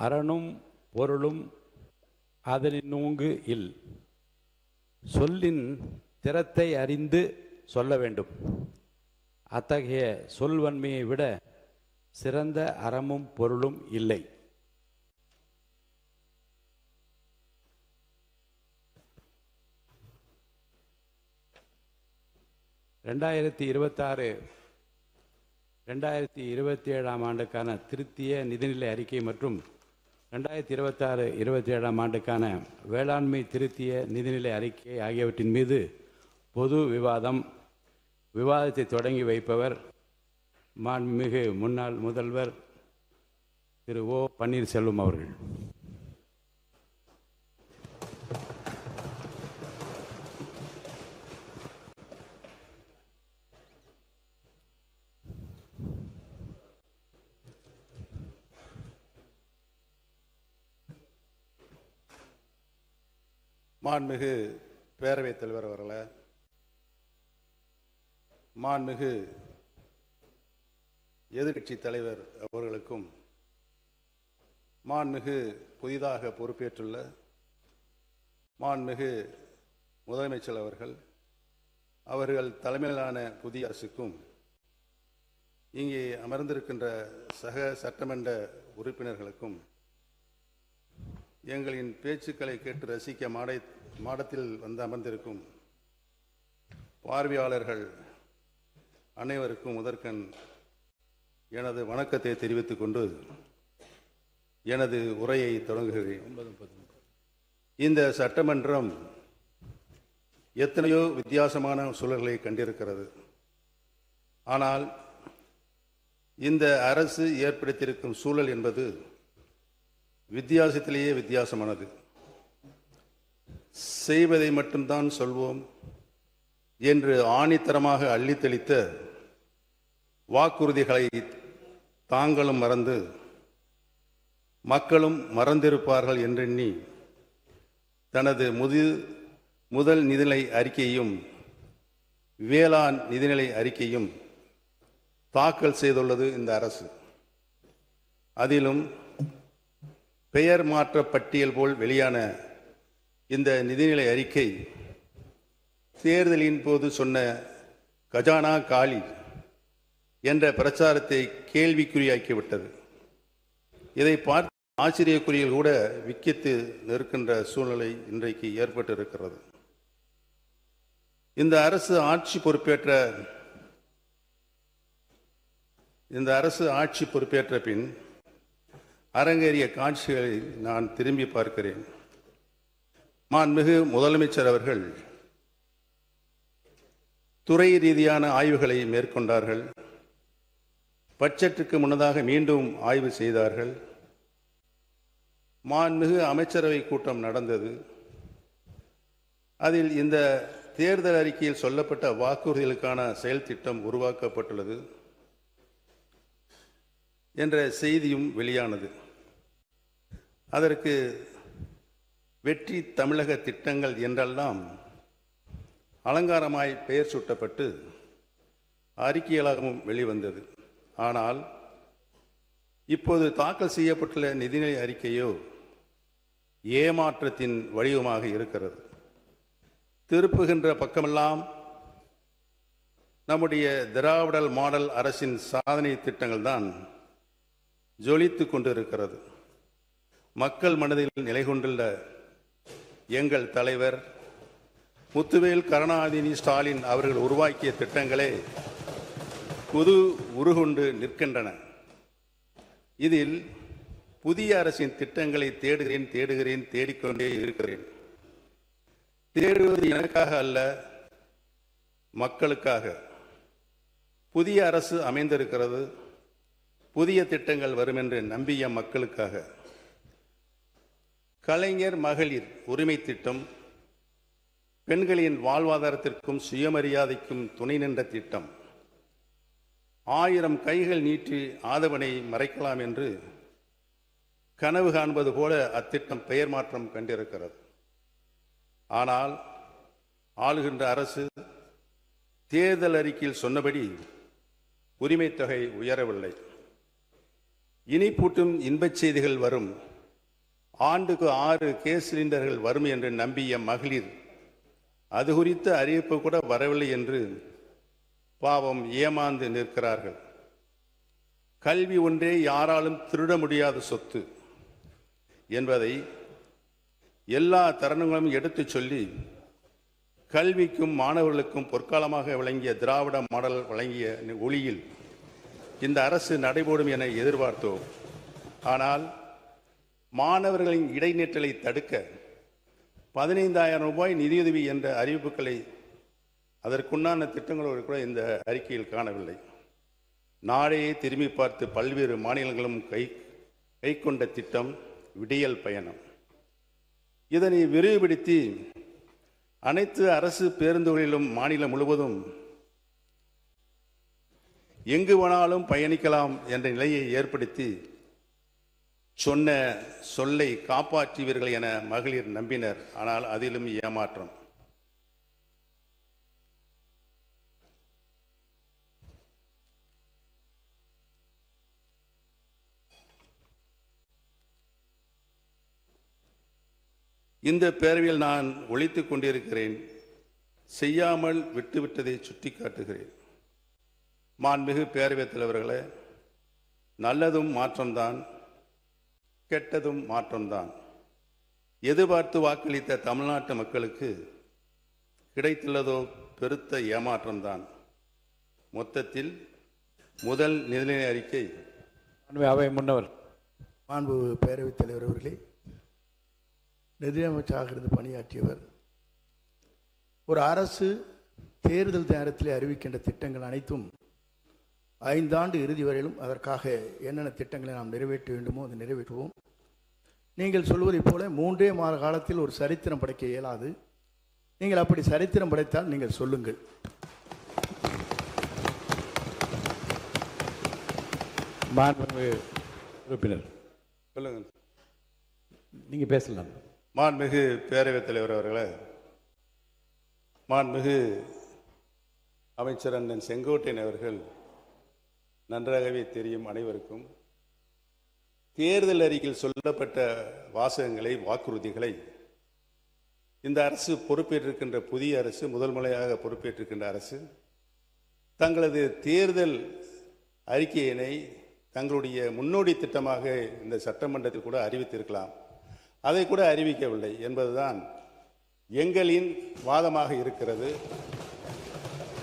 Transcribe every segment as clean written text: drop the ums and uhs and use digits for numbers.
அரணும் பொருளும் அதனினூங்கு இல். சொல்லின் திறத்தை அறிந்து சொல்ல வேண்டும். அத்தகைய சொல்வன்மையை விட சிறந்த அறமும் பொருளும் இல்லை. ரெண்டாயிரத்தி 27ஆம் ஆண்டுக்கான திருத்திய நிதிநிலை அறிக்கை மற்றும் 2026-27ஆம் ஆண்டுக்கான வேளாண்மை திருத்திய நிதிநிலை அறிக்கை ஆகியவற்றின் மீது பொது விவாதத்தை தொடங்கி வைப்பவர் மாண்புமிகு முன்னாள் முதல்வர் திரு ஓ பன்னீர்செல்வம் அவர்கள். மாண்புமிகு பேரவைத் தலைவர் அவர்களே, மாண்புமிகு எதிர்க்கட்சி தலைவர் அவர்களுக்கும், மாண்புமிகு புதிதாக பொறுப்பேற்றுள்ள மாண்புமிகு முதலமைச்சர் அவர்கள் தலைமையிலான புதிய அரசுக்கும், இங்கே அமர்ந்திருக்கின்ற சக சட்டமன்ற உறுப்பினர்களுக்கும், எங்களின் பேச்சுக்களை கேட்டு ரசிக்க மாடத்தில் வந்து அமர்ந்திருக்கும் பார்வையாளர்கள் அனைவருக்கும் முதற்கண் எனது வணக்கத்தை தெரிவித்துக் கொண்டு எனது உரையை தொடங்குகிறேன். இந்த சட்டமன்றம் எத்தனையோ வித்தியாசமான சூழல்களை கண்டிருக்கிறது. ஆனால் இந்த அரசு ஏற்படுத்தியிருக்கும் சூழல் என்பது வித்தியாசத்திலேயே வித்தியாசமானது. செய்வதை மட்டும்தான் சொல்வோம் என்று ஆணித்தரமாக அள்ளித்தெளித்த வாக்குறுதிகளை தாங்களும் மறந்து மக்களும் மறந்திருப்பார்கள் என்றெண்ணி தனது முதல் நிதிநிலை அறிக்கையும் வேளாண் நிதிநிலை அறிக்கையும் தாக்கல் செய்துள்ளது இந்த அரசு. அதிலும் பெயர் மாற்ற பட்டியல் போல் வெளியான இந்த நிதிநிலை அறிக்கை தேர்தலின் போது சொன்ன கஜானா காலி என்ற பிரச்சாரத்தை கேள்விக்குறியாக்கிவிட்டது. இதை பார்த்து ஆச்சரியக்குறியில் கூட விக்கித்து நிற்கின்ற சூழ்நிலை இன்றைக்கு ஏற்பட்டிருக்கிறது. இந்த அரசு ஆட்சி பொறுப்பேற்ற பின் அரங்கேறிய காட்சிகளை நான் திரும்பி பார்க்கிறேன். மாண்புமிகு முதலமைச்சர் அவர்கள் துறை ரீதியான ஆய்வுகளை மேற்கொண்டார்கள். பட்ஜெட்டுக்கு முன்னதாக மீண்டும் ஆய்வு செய்தார்கள். மாண்புமிகு அமைச்சரவை கூட்டம் நடந்தது. அதில் இந்த தேர்தல் அறிக்கையில் சொல்லப்பட்ட வாக்குறுதிகளுக்கான செயல் திட்டம் உருவாக்கப்பட்டுள்ளது என்ற செய்தியும் வெளியானது. அதற்கு வெற்றி தமிழக திட்டங்கள் என்றெல்லாம் அலங்காரமாய் பெயர் சூட்டப்பட்டு அறிக்கைகளாகவும் வெளிவந்தது. ஆனால் இப்போது தாக்கல் செய்யப்பட்டுள்ள நிதிநிலை அறிக்கையோ ஏமாற்றத்தின் வடிவமாக இருக்கிறது. திருப்புகின்ற பக்கமெல்லாம் நம்முடைய திராவிடல் மாடல் அரசின் சாதனை திட்டங்கள் தான் ஜொலித்து கொண்டிருக்கிறது. மக்கள் மனதில் நிலை கொண்டுள்ள எங்கள் தலைவர் முத்துவேல் கருணாநிதி ஸ்டாலின் அவர்கள் உருவாக்கிய திட்டங்களே புது உருகொண்டு நிற்கின்றன. இதில் புதிய அரசின் திட்டங்களை தேடிக்கொண்டே இருக்கிறேன். தேடுவது எனக்காக அல்ல, மக்களுக்காக. புதிய அரசு அமைந்திருக்கிறது, புதிய திட்டங்கள் வரும் என்று நம்பிய மக்களுக்காக. கலைஞர் மகளிர் உரிமை திட்டம் பெண்களின் வாழ்வாதாரத்திற்கும் சுயமரியாதைக்கும் துணை நின்ற திட்டம். 1000 கைகள் நீட்டி ஆதவனை மறைக்கலாம் என்று கனவு காண்பது போல அத்திட்டம் பெயர் மாற்றம் கண்டிருக்கிறது. ஆனால் ஆளுகின்ற அரசு தேர்தல் அறிக்கையில் சொன்னபடி உரிமை தொகை உயரவில்லை. இனிப்பூட்டும் இன்பச் செய்திகள் வரும் ஆண்டுக்கு 6 கேஸ் சிலிண்டர்கள் வரும் என்று நம்பிய மகளிர் அது குறித்த அறிவிப்பு கூட வரவில்லை என்று பாவம் ஏமாந்து நிற்கிறார்கள். கல்வி ஒன்றே யாராலும் திருட முடியாத சொத்து என்பதை எல்லா தருணங்களும் எடுத்துச் சொல்லி கல்விக்கும் மாணவர்களுக்கும் பொற்காலமாக விளங்கிய திராவிட மாடல் வழங்கிய ஒளியில் இந்த அரசு நடைபோடும் என எதிர்பார்த்தோம். ஆனால் மாணவர்களின் இடைநிற்றலை தடுக்க 15,000 ரூபாய் நிதியுதவி என்ற அறிவிப்புகளை அதற்குண்டான திட்டங்களோடு கூட இந்த அறிக்கையில் காணவில்லை. நாடையே திரும்பி பார்த்து பல்வேறு மாநிலங்களும் கை கொண்ட திட்டம் விடியல் பயணம். இதனை விரிவுபடுத்தி அனைத்து அரசு பேருந்துகளிலும் மாநிலம் முழுவதும் எங்கு வேணாலும் பயணிக்கலாம் என்ற நிலையை ஏற்படுத்தி சொன்ன சொல்லை காப்பாற்றுவீர்கள் என மகளிர் நம்பினர். ஆனால் அதிலும் ஏமாற்றம். இந்த பேரவையில் நான் ஒழித்துக் கொண்டிருக்கிறேன். செய்யாமல் விட்டுவிட்டதை சுட்டி காட்டுகிறேன். மாண்புமிகு பேரவைத் தலைவர்களே, நல்லதும் மாற்றம்தான், கெட்டதும் மாற்றம்தான். எதிர்பார்த்து வாக்களித்த தமிழ்நாட்டு மக்களுக்கு கிடைத்துள்ளதோ பெருத்த ஏமாற்றம்தான். மொத்தத்தில் முதல் நிதிநிலை அறிக்கை. அவை முன்னவர் மாண்பு பேரவைத் தலைவர் அவர்களே, நிதியமைச்சராக இருந்து பணியாற்றியவர். ஒரு அரசு தேர்தல் நேரத்தில் அறிவிக்கின்ற திட்டங்கள் அனைத்தும் 5 ஆண்டு இறுதி வரையிலும் அதற்காக என்னென்ன திட்டங்களை நாம் நிறைவேற்ற வேண்டுமோ அதை நிறைவேற்றுவோம். நீங்கள் சொல்வதைப் போல 3 மாத காலத்தில் ஒரு சரித்திரம் படைக்க இயலாது. நீங்கள் அப்படி சரித்திரம் படைத்தால் நீங்கள் சொல்லுங்கள். உறுப்பினர் சொல்லுங்கள். நீங்க பேசலாம். மாண்புமிகு பேரவைத் தலைவர் அவர்களே, மாண்புமிகு அமைச்சர் அண்ணன் செங்கோட்டையன் அவர்கள் நன்றாகவே தெரியும் அனைவருக்கும். தேர்தல் அறிக்கையில் சொல்லப்பட்ட வாசகங்களை, வாக்குறுதிகளை இந்த அரசு பொறுப்பேற்றிருக்கின்ற புதிய அரசு, முதல் முறையாக பொறுப்பேற்றிருக்கின்ற அரசு தங்களது தேர்தல் அறிக்கையினை தங்களுடைய முன்னோடி திட்டமாக இந்த சட்டமன்றத்தில் கூட அறிவித்திருக்கலாம். அதை கூட அறிவிக்கவில்லை என்பதுதான் எங்களின் வாதமாக இருக்கிறது.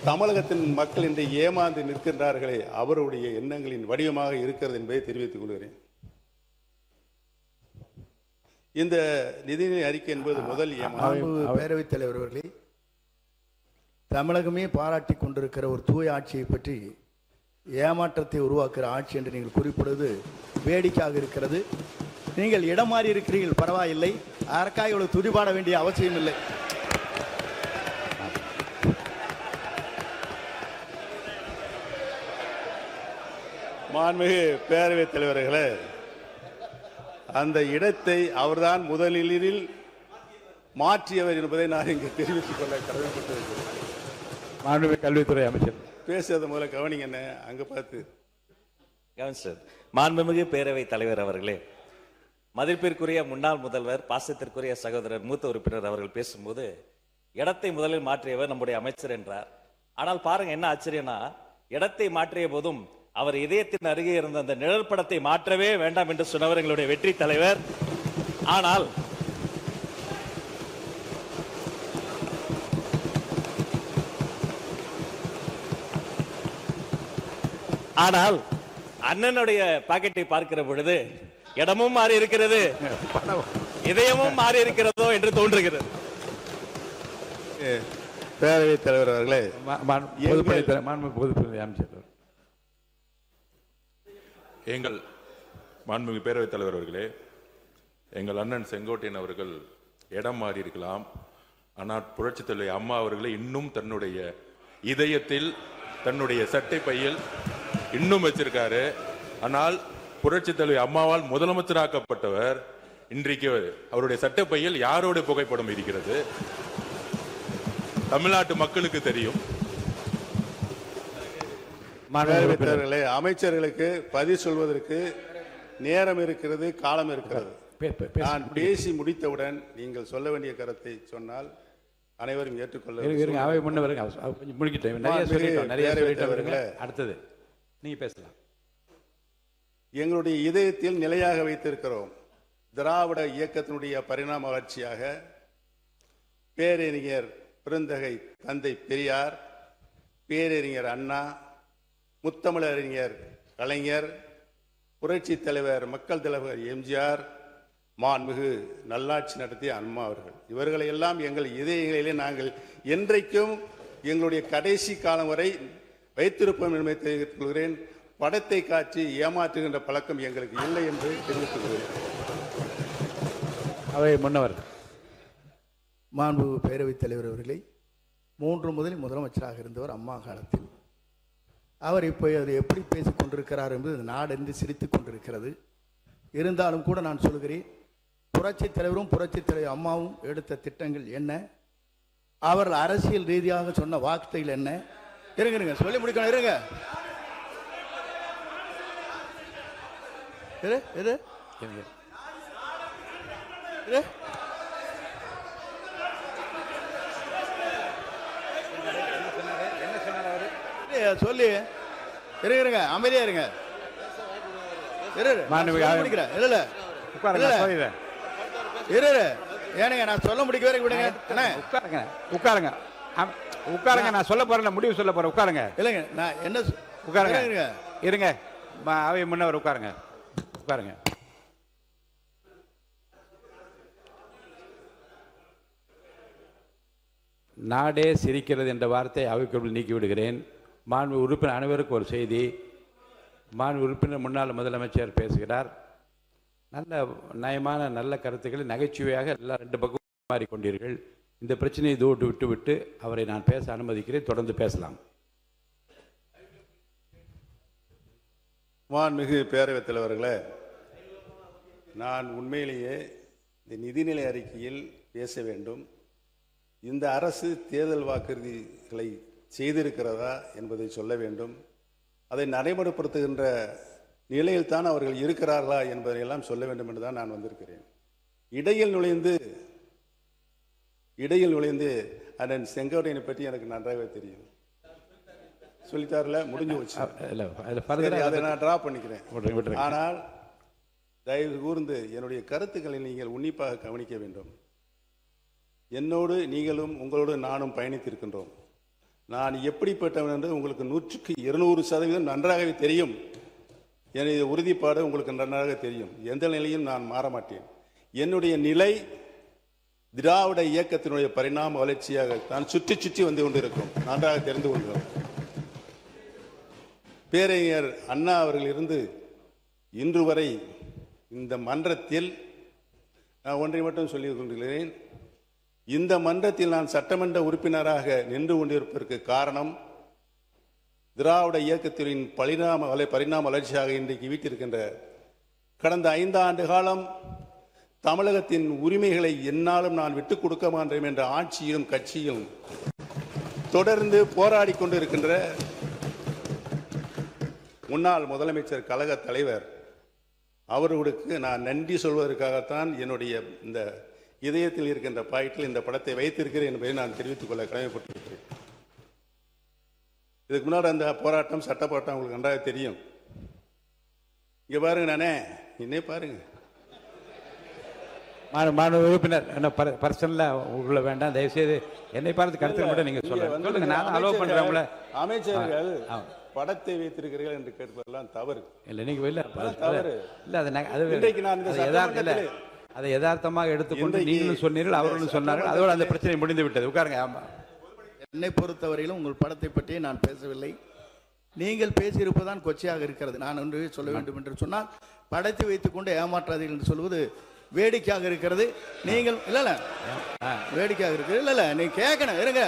தமிழகத்தின் மக்கள் இன்று ஏமாந்து நிற்கின்றார்களே, அவருடைய எண்ணங்களின் வடிவமாக இருக்கிறது என்பதை தெரிவித்துக் கொள்கிறேன். இந்த நிதிநிலை அறிக்கை என்பது முதல் பேரவைத் தலைவர் அவர்களே, தமிழகமே பாராட்டி கொண்டிருக்கிற ஒரு தூய ஆட்சியை பற்றி ஏமாற்றத்தை உருவாக்குகிற ஆட்சி என்று நீங்கள் குறிப்பிடுவது வேடிக்கையாக இருக்கிறது. நீங்கள் இடம் மாறி இருக்கிறீர்கள், பரவாயில்லை. அதற்காக இவ்வளவு துதிபாட வேண்டிய அவசியம் இல்லை. மாண்புமிகு பேரவைத் தலைவர்களே, அந்த இடத்தை அவர்தான் முதலில் மாற்றியவர் என்பதை நான் இங்கு தெரிவித்துக் கொள்ள கடமைப்பட்டிருக்கிறேன். மாண்புமிகு கல்வித்துறை அமைச்சர் பேசுறத முதல்ல கவனிங்க. என்ன அங்க பார்த்து கவனிச்சது. மாண்புமிகு பேரவைத் தலைவர் அவர்களே, மதிப்பிற்குரிய முன்னாள் முதல்வர், பாசத்திற்குரிய சகோதரர் மூத்த உறுப்பினர் அவர்கள் பேசும்போது இடத்தை முதலில் மாற்றியவர் நம்முடைய அமைச்சர் என்றார். ஆனால் பாருங்க என்ன ஆச்சரியம்னா, இடத்தை மாற்றிய போதும் அவர் இதயத்தின் அருகே இருந்த அந்த நிழற்படத்தை மாற்றவே வேண்டாம் என்று சொன்னவர் எங்களுடைய வெற்றி தலைவர். ஆனால் அண்ணனுடைய பாக்கெட்டை பார்க்கிற பொழுது இடமும் மாறி இருக்கிறது, இதயமும் மாறி இருக்கிறதோ என்று தோன்றுகிறது. பேரவைத் தலைவர் அவர்களே, பொதுப்பணி அமைச்சர் எங்கள் மாண்புமிகு பேரவைத் தலைவர் அவர்களே, எங்கள் அண்ணன் செங்கோட்டையன் அவர்கள் இடம் மாறி இருக்கலாம். ஆனால் புரட்சித் தலைவி அம்மா அவர்களை இன்னும் தன்னுடைய இதயத்தில், தன்னுடைய சட்டை பையில் இன்னும் வச்சிருக்காரு. ஆனால் புரட்சித் தலைவி அம்மாவால் முதலமைச்சராக்கப்பட்டவர் இன்றைக்கு அவருடைய சட்டை பையில் யாரோட புகைப்படம் இருக்கிறது தமிழ்நாட்டு மக்களுக்கு தெரியும். அமைச்சர்களுக்கு பதில் சொல்வதற்கு நேரம் இருக்கிறது, காலம் இருக்கிறது. நான் பேசி முடித்தவுடன் நீங்கள் சொல்ல வேண்டிய கருத்தை சொன்னால் அனைவரும் ஏற்றுக்கொள்ள இருங்க, அவை முன்ன வருங்க, கொஞ்சம் முடிக்கிட்டேன். நிறைய சொல்லிட்டவர்களே. அடுத்தது நீங்க பேசலாம். எங்களுடைய இதயத்தில் நிலையாக வைத்திருக்கிறோம். திராவிட இயக்கத்தினுடைய பரிணாம வளர்ச்சியாக பேரறிஞர் பெருந்தகை தந்தை பெரியார், பேரறிஞர் அண்ணா, முத்தமிழறிஞர் கலைஞர், புரட்சி தலைவர் மக்கள் தலைவர் எம்ஜிஆர், மாண்புமிகு நல்லாட்சி நடத்திய அம்மா அவர்கள், இவர்களை எல்லாம் எங்கள் இதயங்களிலே நாங்கள் என்றைக்கும் எங்களுடைய கடைசி காலம் வரை வைத்திருப்போம் என்பதை தெரிவித்துக் கொள்கிறேன். படத்தை காட்சி ஏமாற்றுகின்ற பழக்கம் எங்களுக்கு இல்லை என்று தெரிவித்துக் கொள்கிறேன். அவை முன்னவர். மாண்புமிகு பேரவைத் தலைவர் அவர்களை 3 முதலில் முதலமைச்சராக இருந்தவர் அம்மா காலத்தில். அவர் இப்போ அது எப்படி பேசிக் கொண்டிருக்கிறார் என்பது நாடென்று சிரித்துக் கொண்டிருக்கிறது. இருந்தாலும் கூட நான் சொல்கிறேன், புரட்சித் தலைவரும் புரட்சித் தலைவர் அம்மாவும் எடுத்த திட்டங்கள் என்ன, அவர்கள் அரசியல் ரீதியாக சொன்ன வார்த்தைகள் என்ன? இருங்க சொல்லி முடிக்கணும். இருங்க சொல்லி இருங்க, அமைதியா இருங்க. ஏனுங்க நான் சொல்ல முடிக்க வரைக்கும் விடுங்க. உட்காருங்க, உட்காருங்க. நான் சொல்ல போறேன், முடிவு சொல்ல போறேன். உட்காருங்க. இல்லைங்க, நான் என்ன உட்காருங்க. இருங்க, அவை முன்னவர் உட்காருங்க. உட்காருங்க. நாடே சிரிக்கிறது என்ற வார்த்தை அவைக்குள் நீக்கி விடுகிறேன். மாண்பு உறுப்பினர் அனைவருக்கு ஒரு செய்தி. மாண்பு உறுப்பினர் முன்னாள் முதலமைச்சர் பேசுகிறார். நல்ல நயமான நல்ல கருத்துக்களை நகைச்சுவையாக எல்லாம் 2 பக்கம் மாறிக்கொண்டீர்கள். இந்த பிரச்சனையை தூட்டு விட்டு அவரை நான் பேச அனுமதிக்கிறேன். தொடர்ந்து பேசலாம். மாண்புமிகு பேரவைத் தலைவர்களே, நான் உண்மையிலேயே இந்த நிதிநிலை அறிக்கையில் பேச வேண்டும். இந்த அரசு தேர்தல் வாக்குறுதிகளை செய்திருக்கிறதா என்பதை சொல்ல வேண்டும். அதை நடைமுறைப்படுத்துகின்ற நிலையில் தான் அவர்கள் இருக்கிறார்களா என்பதையெல்லாம் சொல்ல வேண்டும் என்று தான் நான் வந்திருக்கிறேன். இடையில் நுழைந்து அண்ணன் செங்கோட்டையனை பற்றி எனக்கு நன்றாகவே தெரியும். சொல்லித்தாரில் முடிஞ்சு வச்சு அதை நான் டிரா பண்ணிக்கிறேன். ஆனால் தயவு கூர்ந்து என்னுடைய கருத்துக்களை நீங்கள் உன்னிப்பாக கவனிக்க வேண்டும். என்னோடு நீங்களும் உங்களோடு நானும் பயணித்திருக்கின்றோம். நான் எப்படிப்பட்டவன் என்று உங்களுக்கு 100க்கு 200% நன்றாகவே தெரியும். என்னுடைய உறுதிப்பாடு உங்களுக்கு நன்றாக தெரியும். எந்த நிலையும் நான் மாற மாட்டேன். என்னுடைய நிலை திராவிட இயக்கத்தினுடைய பரிணாம வளர்ச்சியாக தான் சுற்றி வந்து கொண்டிருக்கும். நன்றாக தெரிந்து கொள்கிறோம். பேரறிஞர் அண்ணா அவர்கள் இருந்து இன்று வரை இந்த மன்றத்தில் நான் ஒன்றை மட்டும் சொல்லிக் கொண்டிருக்கிறேன். இந்த மன்றத்தில் நான் சட்டமன்ற உறுப்பினராக நின்று கொண்டிருப்பதற்கு காரணம் திராவிட இயக்கத்தின் பரிணாம வளர்ச்சியாக இன்றைக்கு வீட்டிருக்கின்ற கடந்த 5 ஆண்டு காலம் தமிழகத்தின் உரிமைகளை என்னாலும் நான் விட்டுக் கொடுக்க மாட்டேன் என்ற ஆட்சியிலும் கட்சியிலும் தொடர்ந்து போராடி கொண்டிருக்கின்ற முன்னாள் முதலமைச்சர் கழக தலைவர் அவர்களுக்கு நான் நன்றி சொல்வதற்காகத்தான் என்னுடைய இந்த இதயத்தில் இருக்கின்ற பாயிண்டில் இந்த படத்தை வைத்திருக்கிறேன் என்பதை நான் தெரிவித்துக் கொள்ள கடமைப்பட்டிருக்கிறேன். இதுக்கு முன்னாடி அந்த போராட்டம் சட்ட போராட்டம் உங்களுக்கு நன்றாக தெரியும். இங்க பாருங்க, நானே இன்னே பாருங்க. மாணவ உறுப்பினர் என்ன பர்சனலா உள்ள வேண்டாம், தயவுசெய்து என்னை பார்த்து கருத்து மட்டும் நீங்க சொல்லுங்க. நான் அலோவ் பண்றேன்ல. அமைச்சர்கள் படத்தை வைத்திருக்கிறீர்கள் என்று கேட்பதெல்லாம் தவறு இல்லை. நீங்க வெளில தவறு இல்லை. அது அதை யதார்த்தமாக எடுத்துக்கொண்டு நீங்களும் சொன்னீர்கள், அவர்களும் சொன்னார்கள். அதோடு அந்த பிரச்சனை முடிந்து விட்டது. உட்காருங்க. ஆமா, என்னை பொறுத்தவரையிலும் உங்கள் படத்தை பற்றி நான் பேசவில்லை. நீங்கள் பேசியிருப்பதுதான் கொச்சையாக இருக்கிறது. நான் ஒன்று சொல்ல வேண்டும் என்று சொன்னால், படத்தை வைத்துக்கொண்டு ஏமாற்றாதீர்கள் என்று சொல்வது வேடிக்கையாக இருக்கிறது. நீங்கள் இல்ல வேடிக்கையாக இருக்கிறது. இல்ல நீங்க கேட்கணும். இருங்க.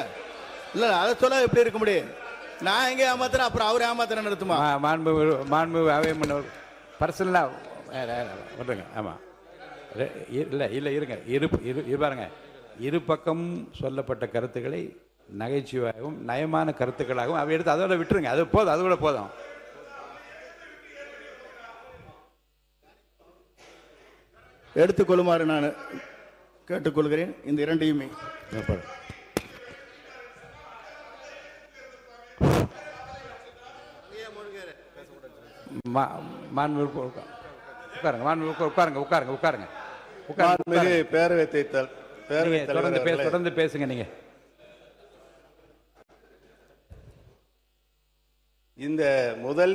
இல்ல அதை சொல்ல எப்படி இருக்க முடியும்? நான் எங்க ஏமாத்துறேன், அப்புறம் அவர் ஏமாத்துறேன் நிறுத்துமா? மாண்பு அவை முன்னவர் பர்சனலா சொல்லுங்க. ஆமா, இல்லை இருங்க. பாருங்க, இரு பக்கம் சொல்லப்பட்ட கருத்துக்களை நகைச்சுவையாகவும் நயமான கருத்துக்களாகவும் அவை எடுத்து அதோட விட்டுருங்க. அது போதும், அதோட போதும். எடுத்துக்கொள்ளுமாறு நான் கேட்டுக்கொள்கிறேன். இந்த இரண்டையுமே தொடர்ந்து பேசுங்க நீங்க. இந்த முதல்